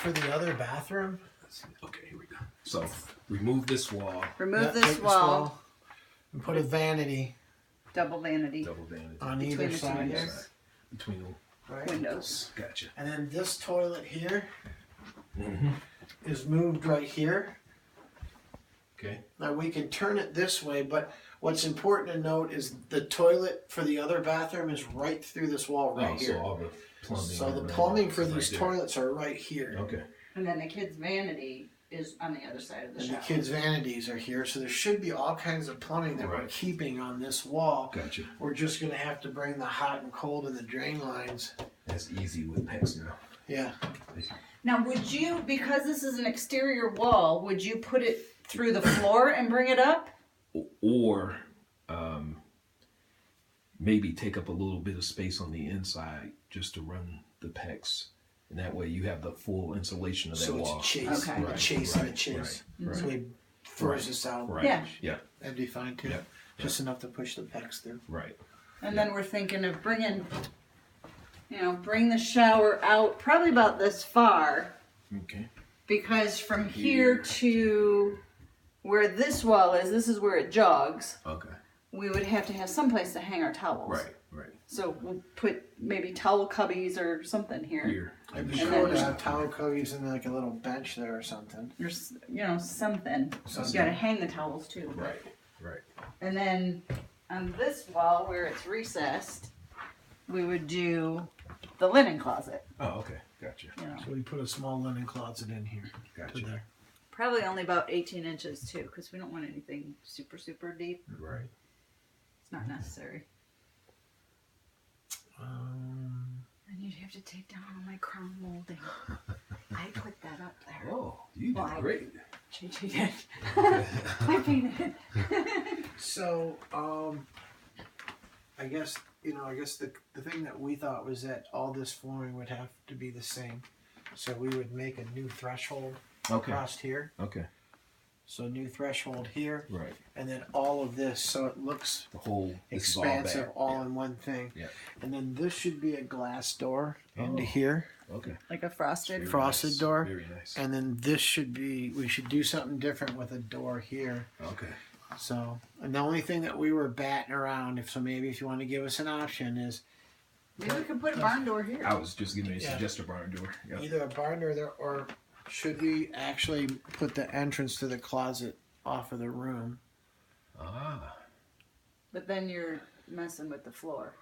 for the other bathroom. Okay, here we go. So remove this wall. Remove Take this wall. and put a vanity Double vanity. Double vanity. on Between either the two side. windows. Between the Right. Windows. Gotcha. And then this toilet here Mm-hmm. is moved right here. Okay. Now we can turn it this way, but what's important to note is the toilet for the other bathroom is right through this wall right here. So all the plumbing. So the and plumbing for is these right there. toilets are right here. Okay. And then the kid's vanity is on the other side of the And shower. the kids' vanities are here, so there should be all kinds of plumbing that we're Right. keeping on this wall. Gotcha. We're just gonna have to bring the hot and cold and the drain lines. That's easy with PEX now. Yeah. Now, would you, because this is an exterior wall, would you put it through the floor and bring it up? Or maybe take up a little bit of space on the inside just to run the PEX. And that way you have the full insulation of that So wall. it's a chase, Okay. a chase and a chase. Right. So he throws this out. Right. Yeah. Yeah. That'd be fine too. Yeah. Just enough to push the pecs through. Right. And then we're thinking of bringing, bring the shower out probably about this far. Okay. Because from here to where this wall is, this is where it jogs. Okay. We would have to have some place to hang our towels. Right. Right. So we'll put maybe towel cubbies or something here. Here. It'd be And cool then- to have towel cubbies and like a little bench there or something. Or, something. You gotta hang the towels too. Right. Right. And then on this wall where it's recessed, we would do the linen closet. Oh, okay. Gotcha. So we put a small linen closet in here. Gotcha. To there. Probably only about 18 inches too, because we don't want anything super, super deep. Right. It's not necessary. And you'd have to take down all my crown molding. I put that up there. Oh, you did Well, I- great. Gigi did. I painted it. So, I guess the thing that we thought was that all this flooring would have to be the same. So we would make a new threshold Okay. across here. Okay. So new threshold here, Right. and then all of this, so it looks The whole this is expansive, all, all back. in one thing. Yeah. And then this should be a glass door into Oh. here, Yeah. Okay. Like a frosted. Very frosted nice. door. Very nice. and then this should be. We should do something different with a door here. Okay. So, and the only thing that we were batting around, maybe if you want to give us an option, is Maybe we could put a barn door here. I was just giving you a Yeah. suggest a barn door. Yep. either a barn door there, or should we actually put the entrance to the closet off of the room? Ah. But then you're messing with the floor.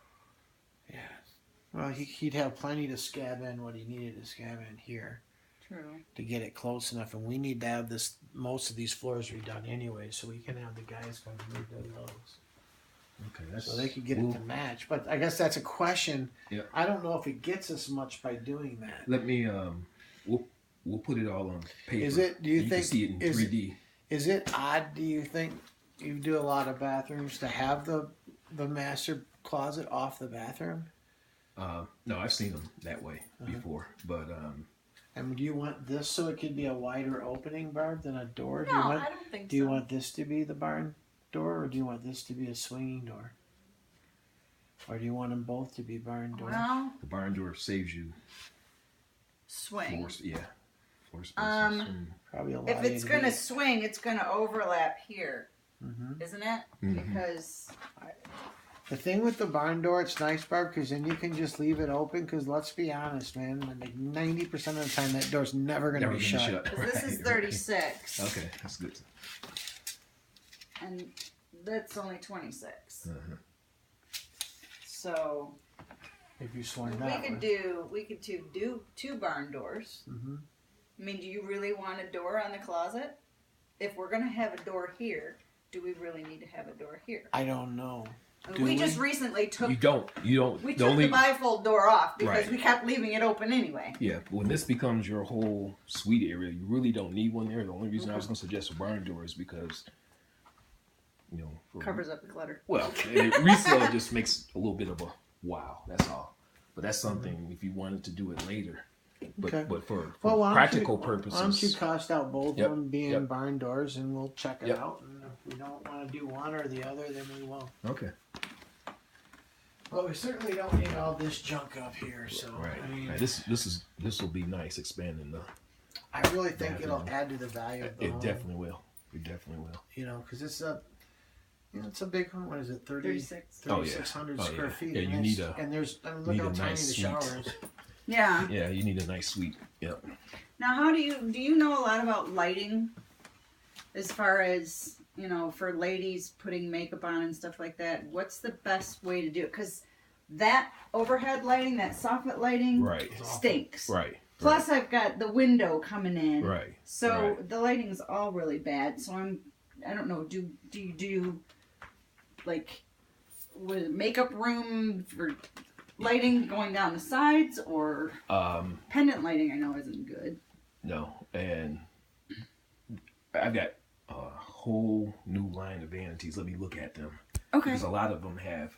Yeah. Well, he'd have plenty to scab in what he needed to scab in here True. to get it close enough, and we need to have most of these floors redone anyway, so we can have the guys come redo those. Okay. That's So they could get it to match. But I guess that's a question. Yeah. I don't know if it gets us much by doing that. Let me we'll put it all on paper. Is it? Do you can think? see it in is 3D? Is it odd? Do you think you do a lot of bathrooms to have the master closet off the bathroom? No, I've seen them that way before, but And do you want this so it could be a wider opening, Barb, than a door? No, I don't think Do you so. want this to be the barn door, or do you want this to be a swinging door? Or do you want them both to be barn doors? Well, the barn door saves you swing. floor space. Probably a lot. If it's gonna swing, it's gonna overlap here, Mm-hmm. isn't it? Mhm. Because The thing with the barn door, it's nice, Barb, because then you can just leave it open. Because let's be honest, man, like 90% of the time that door's never gonna Never be gonna shut. shut. this is Right, 36, right. Okay, that's good. and that's only 26. Uh-huh. So If you swing we that could do two barn doors. Mm-hmm. I mean, do you really want a door on the closet? If we're gonna have a door here, do we really need to have a door here? I don't know. Do we we? just recently took You don't. we the took only, the bifold door off because Right. we kept leaving it open anyway. Yeah, but when this becomes your whole suite area, you really don't need one there. The only reason I was going to suggest a barn door is because, for, Covers up the clutter. well, and resale just makes a little bit of a wow. That's all. But that's something if you wanted to do it later. But Okay. but for Why don't practical you, purposes, Why don't you cost out both Yep, of them being yep. barn doors, and we'll check it Yep. out. And if we don't want to do one or the other, then we won't. okay, Well, we certainly don't need all this junk up here. So right. I mean, Right, this will be nice expanding the I really think it'll Definitely. add to the value of the It home. definitely will. It definitely will. You know, because it's a, it's a big home. What is it? 36. 3,600 Oh, square yeah. feet. Yeah, and you it's- need a- and there's look need how a tiny nice the suite. shower is. Yeah. Yeah, you need a nice suite. Yep. Now, how do you know a lot about lighting, as far as for ladies putting makeup on and stuff like that? What's the best way to do it? Because that overhead lighting, that soffit lighting, Right. stinks. Right. Plus, I've got the window coming in, Right. so Right. the lighting's all really bad. So I don't know. Do you do like with makeup room for lighting going down the sides, or pendant lighting? I know isn't good. No, and I've got a whole new line of vanities. Let me look at them. Okay. Because a lot of them have,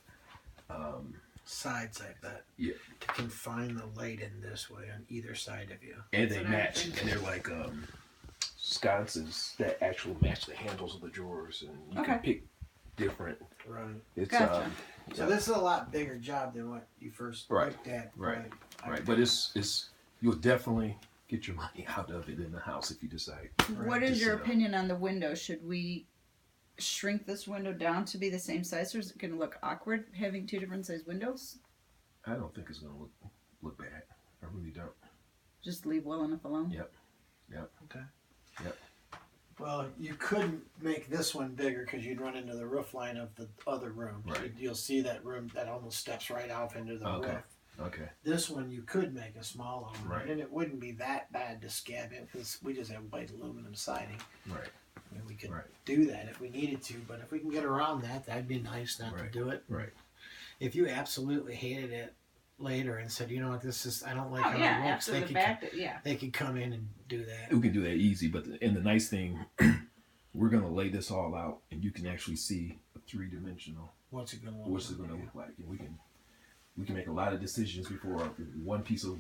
Sides like that. Yeah. To confine the light in this way on either side of you. and they That's what I match, think. and they're like sconces that actually match the handles of the drawers, and you Okay. can pick different. Right. It's Gotcha. So this is a lot bigger job than what you first Right. looked at. Right. but right, but it's you'll definitely get your money out of it in the house if you decide. What is your So- opinion on the window? Should we shrink this window down to be the same size, or is it going to look awkward having two different size windows? I don't think it's gonna look bad. I really don't. Just leave well enough alone. Yep. Well, you couldn't make this one bigger because you'd run into the roof line of the other room. Right. You'll see that room that almost steps right off into the Okay. roof. Okay. This one you could make a smaller one, Right. and it wouldn't be that bad to scab it because we just have white aluminum siding. Right. I mean, we could Right. do that if we needed to, but if we can get around that, that'd be nice not to Right. do it. Right. If you absolutely hated it later and said, you know what, this is I don't like Oh how yeah, it looks, after the fact, yeah. they could come in and do that. We can do that easy, but the nice thing, we're gonna lay this all out, and you can actually see a 3-dimensional. What's it gonna look What's it like? gonna look like, and we can make a lot of decisions before one piece of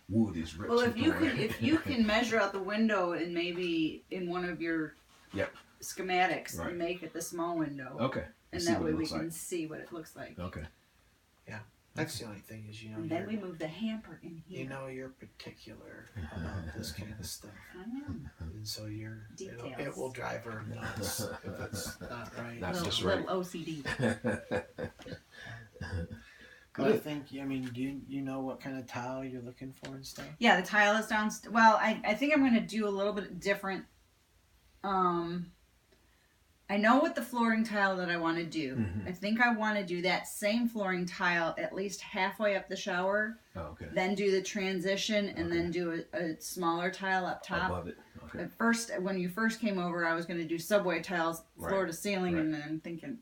wood is ripped. Well, if you before- can measure out the window and maybe in one of your Yep. schematics Right. make it the small window, Okay. and See that what way it we looks can like. see what it looks like. Okay. That's the only thing is And then we move the hamper in here. you're particular about this kind of stuff, I am. and so it Details. will drive her nuts if it's not right. That's just little right. OCD. But I think, I mean, do you know what kind of tile you're looking for and stuff? Yeah, the tile is down. Well, I think I'm going to do a little bit different. I know what the flooring tile that I want to do. Mhm. I think I want to do that same flooring tile at least halfway up the shower, Oh, okay. then do the transition, and Okay. then do a smaller tile up top. Above it. Okay. At first, when you first came over, I was going to do subway tiles, floor Right. to ceiling, Right. and then I'm thinking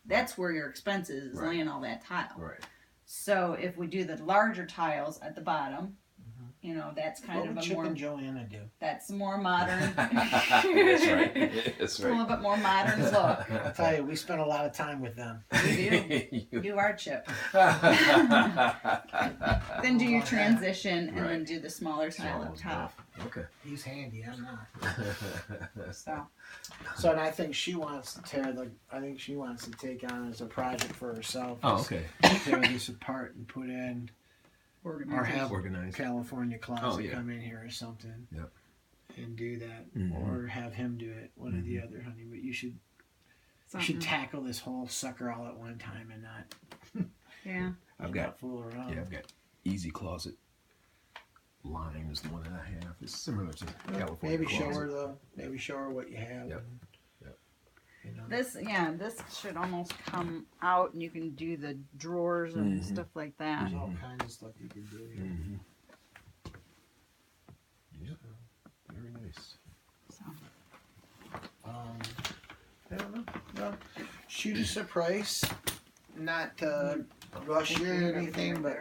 that's where your expense is Right. laying all that tile. Right. So if we do the larger tiles at the bottom, that's kind What of would a Chip more and Joanna do? that's more modern. That's right. That's It's a right. little bit more modern look. I'll tell you, we spent a lot of time with them. Do our chip. Then do your transition and then Right. do the smaller tile up top. Okay. He's handy, I'm not. So So, and I think she wants to take on as a project for herself. Oh, is okay. tear this apart and put in, or have Organized. California Closet Oh, yeah. come in here or something. Yep. And do that, Mhm. or have him do it, one or the other, honey. But you should something. tackle this whole sucker all at one time and not Yeah. I've got fool around. I've got Easy Closet. Line is the one that I have. It's similar to California Maybe show Closet. her what you have. Yep. You know. This should almost come out and you can do the drawers and Mhm. stuff like that. There's all kinds of stuff you can do here. Mm-hmm. Yep. Very nice. So. I don't know. Well, shoot us a price. Not to rush you or anything, but